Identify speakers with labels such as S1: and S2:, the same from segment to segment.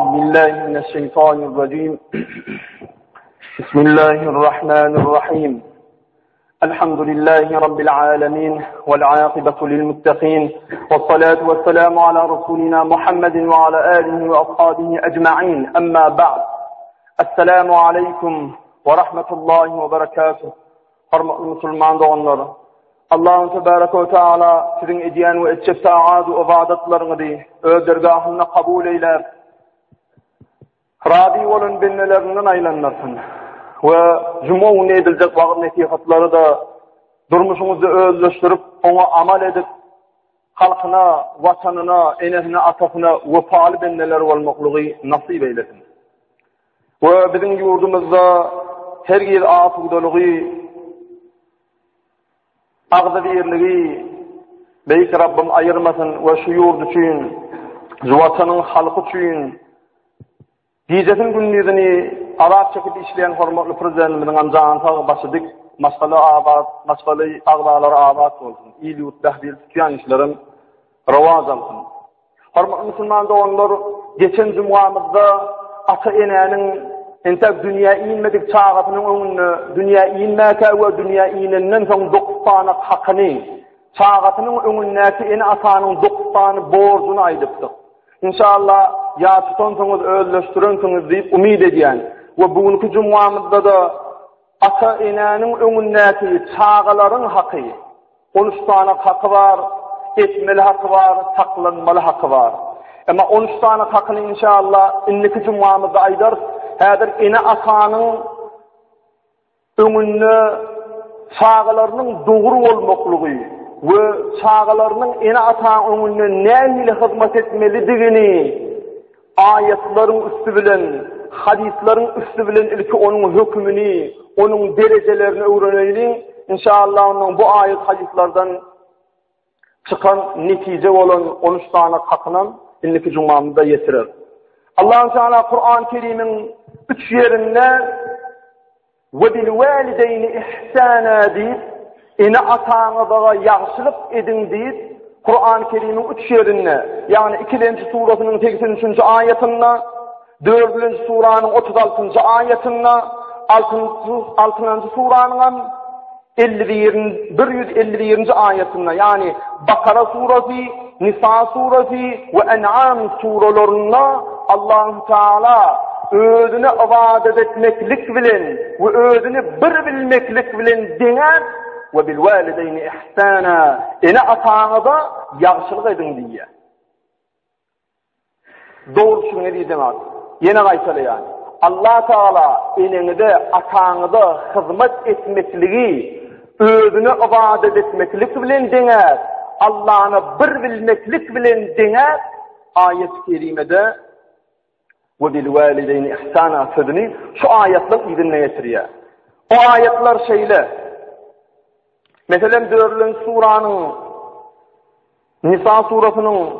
S1: أعوذ بالله من الشيطان الرجيم. بسم الله الرحمن الرحيم. الحمد لله رب العالمين والعاقبة للمتقين والصلاة والسلام على رسولنا محمد وعلى آله وأصحابه أجمعين. أما بعد. السلام عليكم ورحمة الله وبركاته. Hormatly Müslüman doğanlar, Allah'ın tebareke ve teala sizin ediyen ve etçep taat ve ibadetlerinizi öz dergahına kabul eylep, radi olun bennelerinden aylanlasın ve cumhurun edilecek vakit netihatları da durmuşumuzu özleştirip ona amal edip halkına, vatanına, enehine, atasına vefalı benneler olmaklığı nasip eylesin. Ve bizim yurdumuzda her yıl afıdalığı, ağzı birliği Beyk Rabbim ayırmasın ve şu yurt için, vatanın halkı için, diyecetin günlerini Arap çekip işleyen hormatlı prezidentimizin amcağın başladık. Maskalı ağdaları ağbat olsun. İyili utbahbil tütüyen işlerin ravaz alsın. Hormatlı Müslüman doğanlar, geçen cumhurumuzda ata enenin entek dünya inmedik çağatının önünü, dünya inmeke ve dünya ininden son 9 tane hakkını, çağatının önündeki en atanın 9 tane borcunu aydıptık. İnşallah ya tutansanız özleştirirsiniz deyip umid ediyen ve bugünkü cumhurumuzda da ata enenin önündeki çağaların hakkı, 13 tane hakkı var, etmeli hakkı var, saklanmalı hakkı var. Ama 13 tane hakkını inşallah inniki cumhurumuzda aydar. Hadir ene atanın önünde çağalarının doğru olmaklığı ve çağalarının ene atanın önünde ne ile hizmet etmelidigini ayetlerin üstü bilen, hadislerin üstü bilen ilki onun hükmünü, onun derecelerini öğrenelim. İnşallah onun bu ayet hadislerden çıkan netice olan 13 tane hakkının inniki cumamızda yetirir. Allah Teala Kur'an-ı Kerim'in 3 yerinde ve bil valideyni ihsana deyip ene atağınıza yaxşılık edin deyip Kur'an-ı Kerim'in 3 yerinde yani 2. surasının 83. ayetinde 4. suranın 36. ayetinde 6. suranın 150. ayetinde yani Bakara surası, Nisa surası ve En'am suralarında Allah Teala özüne ibadet etmeklik bilen ve özünü bir bilmeklik bilen dener ve bil valideyni ihsana ene atağıda yaxşılık edin diye. Doğrusu ne diyeceğim abi? Yine kaysalı yani. Allah Teala eninde atağıda hizmet etmekliği özüne ibadet etmeklik bilen dener. Allah'ını bir bilmeklik bilen dener. Ayet-i kerimede ve bil valideyni ihsana sözünü şu ayetler idinle getiriyor. O ayetler şeyle mesela 4. suranın Nisa surasının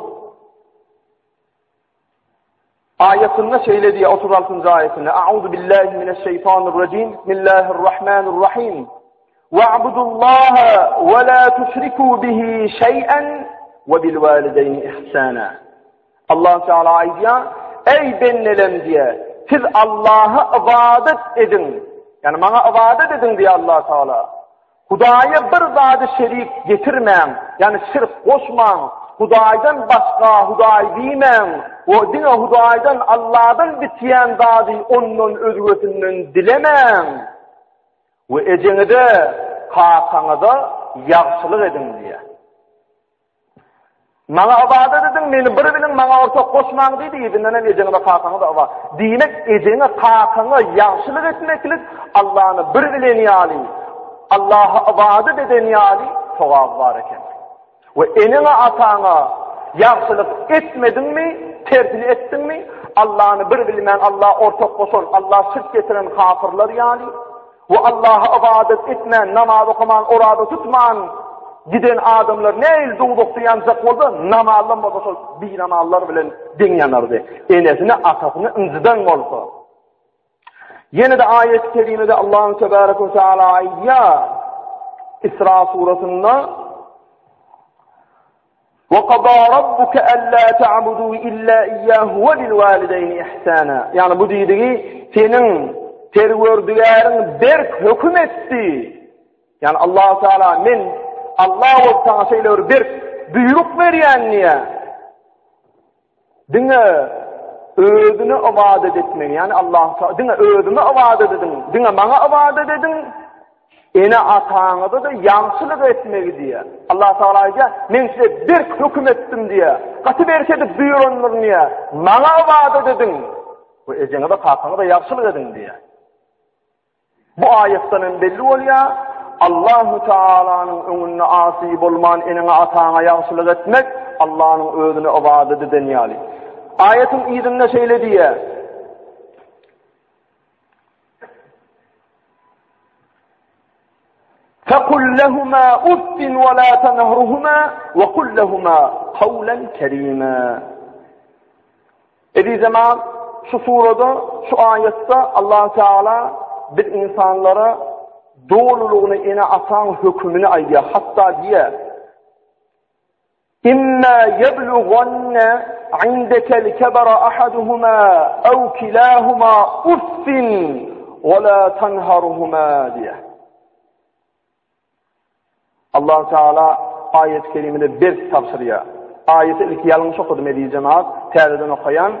S1: ayetinde şeyle diye 36. ayetinde A'udhu billahi mineşşeytanirracim. Bismillahirrahmanirrahim. Ve'budullaha ve la tuşriku bihi şey'en ve bil valideyni ihsana. Allah Teala aydiyor. Ey bennelem diye siz Allah'a ibadet edin. Yani bana ibadet edin diye Allah Teala. Hudaya bir zat-ı şerik getirmeyin. Yani şirk koşmayın. Hudaydan başka huday demeyin. O dine hudaydan Allah'dan bitiyen zatı onun özgürlüğünden dilemeyin. Ve ecenize kalkanıza yaxşılık edin diye. Bana ibadet edin, beni bir bilin, bana ortak koşmayın deydi, edinden ecenize kalkanıza var. Demek ecenize kalkanıza yaxşılık etmeklik, Allah'ını bir bilen yali, Allah'a ibadet eden yali, sevap var eken. Ve enine atana yaxşılık etmedin mi, tertini ettin mi, Allah'ını bir bilmeyen, Allah ortak koşan, Allah şirk getiren kafirler yali, ve Allah'a ibadet etmeyen, namaz okuman, orada tutman, giden adamlar ne il doğduktu yancak oldu, namazlar oldu, bir namazlar bilen din yanardı. Enesine, atasını inciden oldu. Yine de ayet-i kerimede Allah'ın Tebareke ve Teala ya İsra surasında وَقَضَى رَبُّكَ أَلَّا تَعْبُدُوا إِلَّا إِيَّاهُ وَبِالْوَالِدَيْنِ إِحْسَانًا. Yani bu dediği senin terwördigaryň berk höküm etdi. Yani Allah Teala men Allah ol sana şeyler berk buyruk berýän niye? Diňe özüne ibadet etmek. Yani Allah Teala diňe özüne ibadet edin. Diňe maňa ibadet edin. Ene ataňyza da ýagşylyk etmegi diye. Allah Teala'ya men size bir hüküm ettim diye. Gaty berşedi buyuranlar niye? Maňa ibadet edin. Bu ejeňe de taýňa da ýagşylyk edin diye. Bu ayetden belli bolýar, Allahu Teala'nın öňüne asy bolman, ene ataňa ýagşylyk etmek Allah'ın özüne ibadet eden ýaly. Ayetin ýerinde şeýle diye. فَقُلْ لَهُمَا أُفٍّ وَلَا تَنْهَرْهُمَا وَقُلْ لَهُمَا قَوْلًا كَرِيمًا. zaman şu surada, şu ayette Allah Teala bir insanlara doğruluğunu ene atan hükmünü aydiyor. Hatta diye İmma yeblughanna indekal kebara ahaduhuma ev kilahuma uffin ve la tenharuhuma diye. Allah Teala ayet-i kerimede bir tafsiriyor. Ayeti ilk yanlış okudum ediyi cemaat. Tereden okuyan.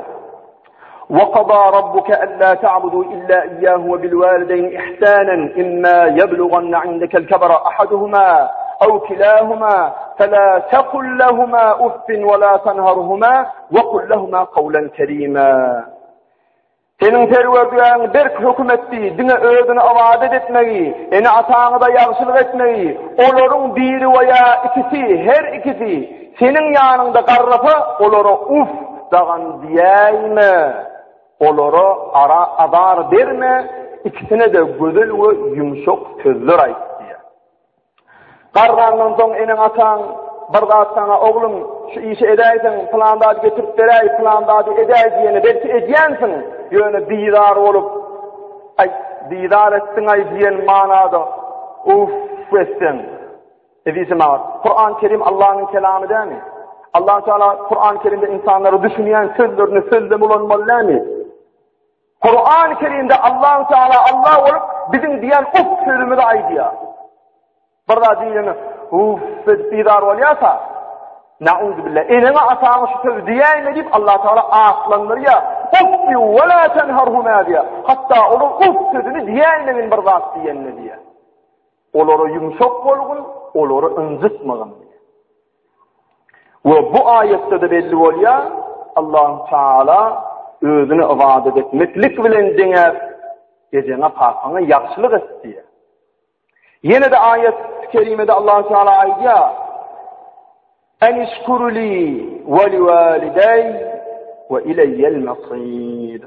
S1: وَقَضَى رَبُّكَ أَلَّا تَعْبُدُوا إِلَّا إِيَّاهُ وَبِالْوَالِدَيْنِ إِحْسَانًا إِمَّا يَبْلُغَنَّ عِندَكَ الْكَبَرَ أَحَدُهُمَا أَوْ كِلَاهُمَا فَلَا تَقُل لَّهُمَا أُفٍّ وَلَا تَنْهَرْهُمَا وَقُل لَّهُمَا قَوْلًا كَرِيمًا. Senin terwördigaryň bir hüküm etdi, diňe özüne ibadet etmegi, ene ataňa da ýagşylyk etmegi, olaryň biri weýa ikisi, her ikisi senin ýanynda garrapy, olara uf dagan diýäýme, olara ara adar berme, ikisine de gözel we ýumşak sözler aýt diýär. Garrandan soň ene ataň bir zat sana oglum şu işi edäýsen, planda getirip beräý, planda edäý diýeni belki edýänsiň. Yöne didar olup, ay didar ettin ay diyen manada etsin. Edisi mağar. Kur'an-ı Kerim Allah'ın kelamı değil mi? Allah Teala Kur'an-ı Kerim'de insanları düşünüyen sözlerini söylem olanmalı değil mi? Kur'an-ı Kerim'de Allah Teala Allah olup bizim diyen sözümü de aydiya. Burada diyeni didar oluyorsa na'udhu billah. Enene atağını şu söz diyeyim deyip Allah Teala aslanları ya uffi ve la tenharhuma diye. Hatta onun uff sözünü diyeyim bir zat diyenine diye. Oları yumuşak bolgun, oları incitmagın diye. Ve bu ayette de belli oluyor Allah Teala özünü ibadet etmeklik bilen diňe gecene pakana ýagşylyk et diye. Yine de ayet-i kerimede Allah Teala aydiyor. En işkuruli ve livalidey ve ileyyel masir.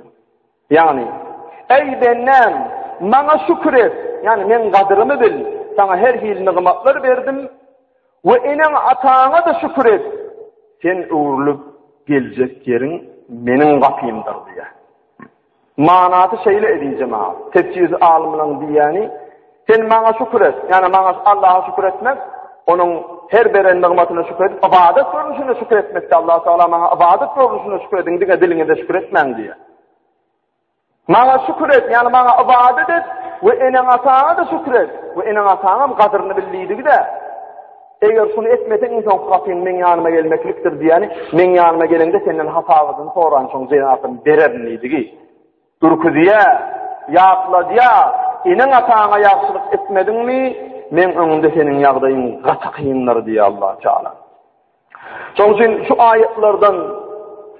S1: Yani ey bennem bana şükret. Yani men kadrımı bil. Sana her hil nimetler verdim. Ve enen atağına da şükret. Sen uğurlup gelecek yerin menin kapıyımdır diye. Manatı şeyle edeceğim ha. Tefsir alımının diyeni. Sen bana şükret. Yani bana Allah'a şükretmek. Onun her beren nimetine şükredip, ibadet görünüşüne şükretmekte Allah Teala bana ibadet görünüşüne şükredin, diye diline de şükretmen diye. Bana şükret, yani bana ibadet et ve enen atağına da şükret. Ve enen atağına kadrını billiydi de, eğer şunu etmesen insan kapıyın men yanıma gelmekliktir diyeni, men yanıma gelende senin hatavadın soran çoğun cenatın bererniydi ki. Durku diye, yapla diye, enen atağına ýagşylyk etmedin mi, men öňünde senin ýagdaýyň gaty kynlar diye Allah Teala. Şoň üçin şu ayetlerden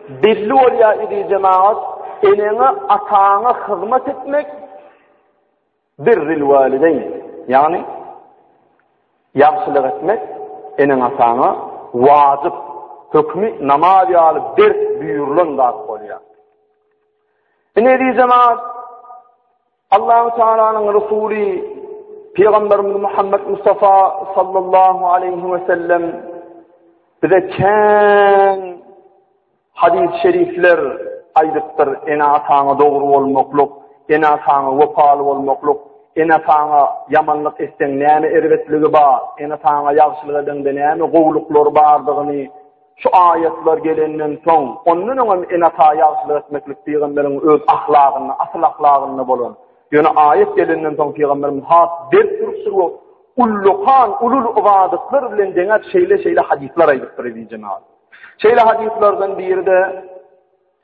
S1: belli bolýar idi cemaat, enene ataňa hyzmat etmek birril walideyn. Yani ýagşylyk etmek enen ataňa wajyp, hökmi namaz ýaly bir buyurulan da bolýar. Ne diýär cemaat? Allah Teala'nın Resulü Peygamberimiz Muhammed Mustafa sallallahu aleyhi ve sellem bize kän hadis-i şerifler aydypdyr. Ene ataňa dogry bolmakluk, ene ataňa wepaly bolmakluk, ene ataňa ýamanlyk etsen näme erbetligi bar, ene ataňa ýagşylyk edende näme gowluklar bardygyny şu ayetler gelenden soň onun enata ýagşylyk etmeklik peýgamberiň öz ahlagyny, asl ahlagyny bolan. Ýöne ayet gelenden soň peýgamberimiz has dert durupdyr. Ulul ibadatlar bilen deňer şeýle hadisler aýdyp berýär jemaat. Şeýle hadislerden biride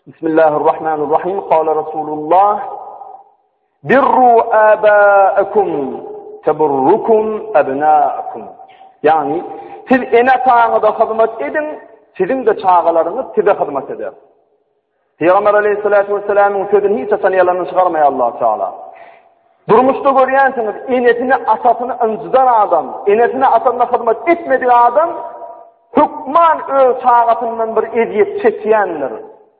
S1: Bismillahirrahmanirrahim. Qala Rasulullah birru aba'akum taburrukum abna'akum. Yani siz enataňyza hyzmat edin, sizin de çağalaryňyz size hyzmat eder. Peygamber aleyhissalatu vesselam'ın sözüni hiç sanyalarını çıkarmaya Allah Teala. Durmuşda görýänsiňiz, enetini asatyny ıncıdan adam, enetini asatyna hyzmat etmediği adam hukman öz çağatından bir eziyet çekýändir.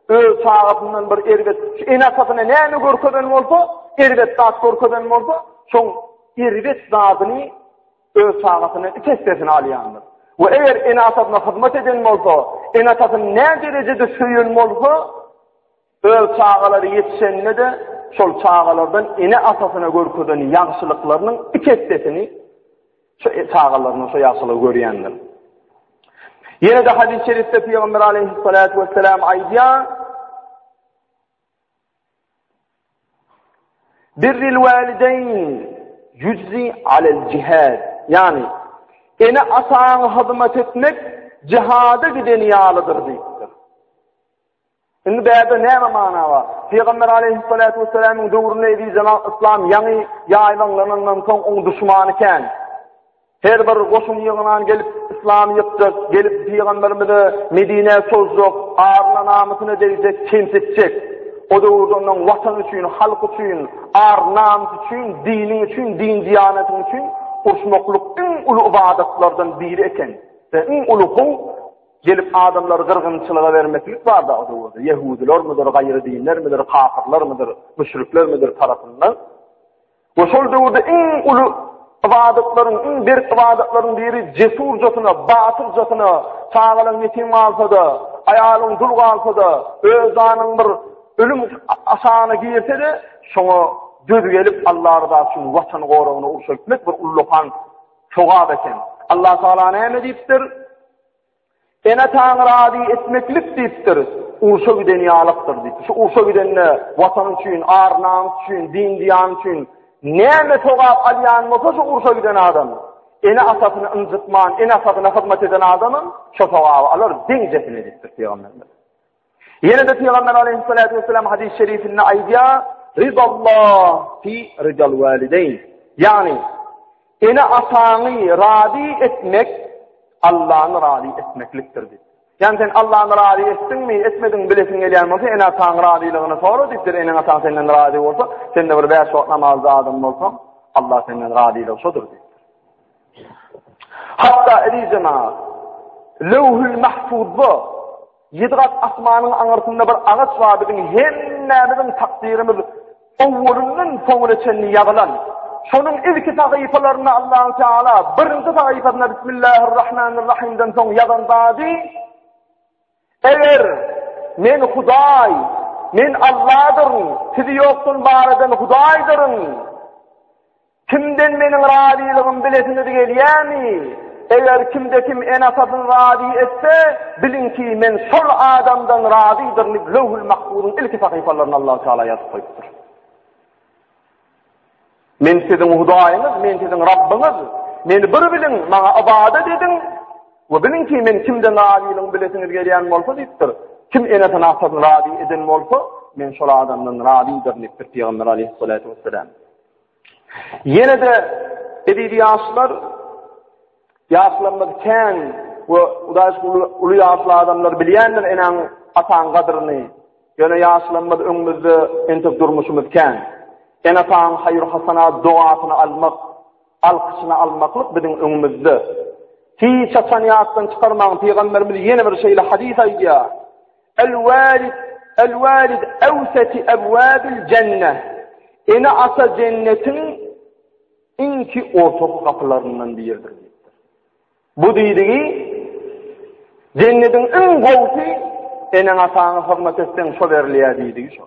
S1: Öz çağatından bir erwet, enatyna näme görkezden bolsa, erwet tat görkezden bolsa, şoň erwet zadyny öz çağatyny kesesini alýandyr. Ve eger enatyna hyzmat eden bolsa, enatyny ne derejede söýen bolsa, öz çağalary yetişende de şol çağalardan ene asasyna görkezden ýagşylyklarynyň kesesini şu çağalarynyň şu ýagşylygy görýändir. Yine de hadis-i şerifte Peygamber aleyhissalatu vesselam aýdýar: birril walidayn yüzzi alel cihad. Yani ene asaňy hyzmat etmek cihada giden ýalydyr diýipdir. Indi bäde näme mana bar? Peygamber aleyhissalatu vesselam'ın döwründe İslam ýaňy ýaýlanlanandan soň oň düşmany eken. Her bir goşun ýygynan gelip İslam ýypjak, gelip Peygamberimize Medine sozjak, arna namysyny degijek, kemsitjek. O döwürde onuň watan üçin, halk üçin, ar namys üçin, dini üçin, din diýanaty üçin urşmakluk iň uly ibadatlardan biri eken. Ve iň uly gelip adamları gırgınçılığa vermeklik var da o döwürde. Yahudiler midir, gaýry dinler midir, kafirler midir, müşrikler midir tarapyndan. O şol döwürde iň uly ibadatlaryň bir ibadatlaryň biri jesurjasyna, batyrjasyna, çağalaryň yetim alsa-da, aýalyň dul galsa-da, öz anyň bir ölüm aşağına giyirse de şoňa göz gelip Allah rızası üçin watan goragyny urşak bir ullupan çogap eken. Allah Taala näme diýipdir? Ene taň rady etmeklik diýipdir. Urşak giden ýalykdyr diýipdir. Şu urşak gidenne watan üçin, ar namys üçin, din diýan üçin näme çogap alýan bolsa şu urşak giden adam. Ene asatyny ıncıtman, ene asatyna hyzmat eden adamyň şu çogaby alar deňjesini diýipdir Peygamberimiz. Yine de Peygamber aleyhissalatu vesselam hadis-i şerifinde aýdýar: "Ridallah fi ridal walidayn." Yani ene asaňy rady etmek Allah'ny rady etmeklikdir diýip. Yani sen Allah'ny rady etdiňmi, etmediň bilesin gelýän bolsa, ene asaň radylygyny sora diýipdir. Ene asaň senden rady bolsa, sen de bir 5 wagt namazda adam bolsaň, Allah senden radylyk şodur diýip. Hatta edijema Lawhul Mahfuzda Yedrat asmanyň aňyrtynda bir agaç bar, bizim hemmämiziň takdirimiz owwalyndan soňgaçan ýazylan. Şonuň ilki sahypalaryna Allah Taala birinji sahypasyna Bismillahirrahmanirrahimden soň ýazandy. Eger men Hudaý, men Allah'dyryn, siz ýokdun baradan Hudaýdyryn. Kimden meniň radylygym bilesiniz gelýärmi? Eger kimde kim enasatyny rady etse, bilinki men şol adamdan radydyr. Lawhul Mahfuz'un ilki sahypalaryna Allah Taala ýazyp goýupdyr. Men siziň Hudaýyňyz, men siziň Rabbiňiz. Meni bir bilin, maňa ibadat edin. We bilinki men kimden radylygymy bilesiniz gelýän bolsa diýipdir. Kim enasatyny rady eden bolsa, men şol adamdan radydyr diýipdir Peygamber aleyhissalatu vesselam. Yine de edidi yaşlanmadyken we udaş uly yaşly adamlar bilýändir enaň ataň gadryny. Ýöne yaşlanmady öňümizde entip durmuşymyzken, ene ataň haýır hasanat duasyny almak, alkyşyny almaklyk biziň öňümizde. Hiç saniyatdan çıkarmaň Peygamberimiz ýene bir şeýle hadis aýdýar. El-walid awsati abwabil cenneh. Ene asa cennetin inki ortak kapılarından biridir. Bu diýdigi cennetin en gowsy ene asaňy hurmat etsen şo berilýär diýdigi şo.